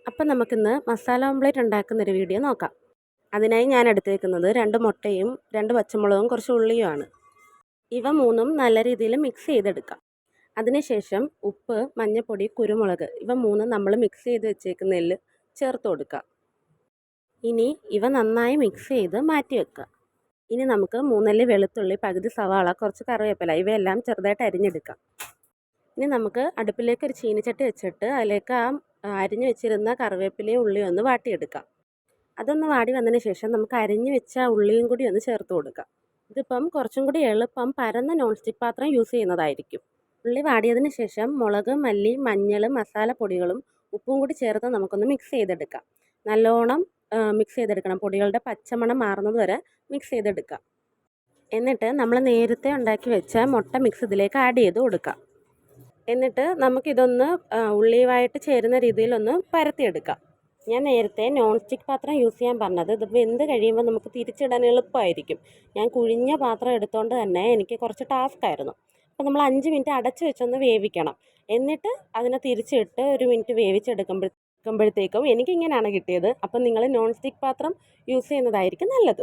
അപ്പം നമുക്കിന്ന് മസാല ഓംപ്ലേറ്റ് ഉണ്ടാക്കുന്നൊരു വീഡിയോ നോക്കാം. അതിനായി ഞാൻ എടുത്തേക്കുന്നത് 2 മുട്ടയും 2 പച്ചമുളകും കുറച്ച് ഉള്ളിയുമാണ്. ഇവ മൂന്നും നല്ല രീതിയിൽ മിക്സ് ചെയ്തെടുക്കാം. അതിനുശേഷം ഉപ്പ്, മഞ്ഞൾപ്പൊടി, കുരുമുളക് ഇവ മൂന്നും നമ്മൾ മിക്സ് ചെയ്ത് വെച്ചേക്കുന്നതിൽ ചേർത്ത് കൊടുക്കാം. ഇനി ഇവ നന്നായി മിക്സ് ചെയ്ത് മാറ്റി വെക്കുക. ഇനി നമുക്ക് 3 അല്ലി വെളുത്തുള്ളി, പകുതി സവാള, കുറച്ച് കറിവേപ്പില ഇവയെല്ലാം ചെറുതായിട്ട് അരിഞ്ഞെടുക്കാം. ഇനി നമുക്ക് അടുപ്പിലേക്ക് ഒരു ചീനിച്ചട്ടി വെച്ചിട്ട് അതിലേക്ക് അരിഞ്ഞു വെച്ചിരുന്ന കറിവേപ്പിലയും ഉള്ളിയും ഒന്ന് വാട്ടിയെടുക്കാം. അതൊന്ന് വാടി വന്നതിന് ശേഷം നമുക്ക് അരിഞ്ഞു വെച്ച ഉള്ളിയും കൂടി ഒന്ന് ചേർത്ത് കൊടുക്കാം. ഇതിപ്പം കുറച്ചും കൂടി എളുപ്പം പരന്ന നോൺ സ്റ്റിക്ക് പാത്രം യൂസ് ചെയ്യുന്നതായിരിക്കും. ഉള്ളി വാടിയതിന് ശേഷം മുളക്, മല്ലി, മഞ്ഞൾ, മസാലപ്പൊടികളും ഉപ്പും കൂടി ചേർത്ത് നമുക്കൊന്ന് മിക്സ് ചെയ്തെടുക്കാം. നല്ലോണം മിക്സ് ചെയ്തെടുക്കണം. പൊടികളുടെ പച്ചമണം മാറുന്നത് വരെ മിക്സ് ചെയ്തെടുക്കാം. എന്നിട്ട് നമ്മൾ നേരത്തെ ഉണ്ടാക്കി വെച്ച മുട്ട മിക്സ് ഇതിലേക്ക് ആഡ് ചെയ്ത് കൊടുക്കാം. എന്നിട്ട് നമുക്കിതൊന്ന് ഉള്ളിയുമായിട്ട് ചേരുന്ന രീതിയിലൊന്ന് പരത്തിയെടുക്കാം. ഞാൻ നേരത്തെ നോൺ സ്റ്റിക്ക് പാത്രം യൂസ് ചെയ്യാൻ പറഞ്ഞത് ഇത് വെന്ത് കഴിയുമ്പോൾ നമുക്ക് തിരിച്ചിടാൻ എളുപ്പമായിരിക്കും. ഞാൻ കുഴിഞ്ഞ പാത്രം എടുത്തുകൊണ്ട് തന്നെ എനിക്ക് കുറച്ച് ടാസ്ക് ആയിരുന്നു. അപ്പോൾ നമ്മൾ 5 മിനിറ്റ് അടച്ച് വെച്ചൊന്ന് വേവിക്കണം. എന്നിട്ട് അതിനെ തിരിച്ചിട്ട് 1 മിനിറ്റ് വേവിച്ചെടുക്കുമ്പോഴത്തേക്കും എനിക്കിങ്ങനെയാണ് കിട്ടിയത്. അപ്പം നിങ്ങൾ നോൺ സ്റ്റിക്ക് പാത്രം യൂസ് ചെയ്യുന്നതായിരിക്കും നല്ലത്.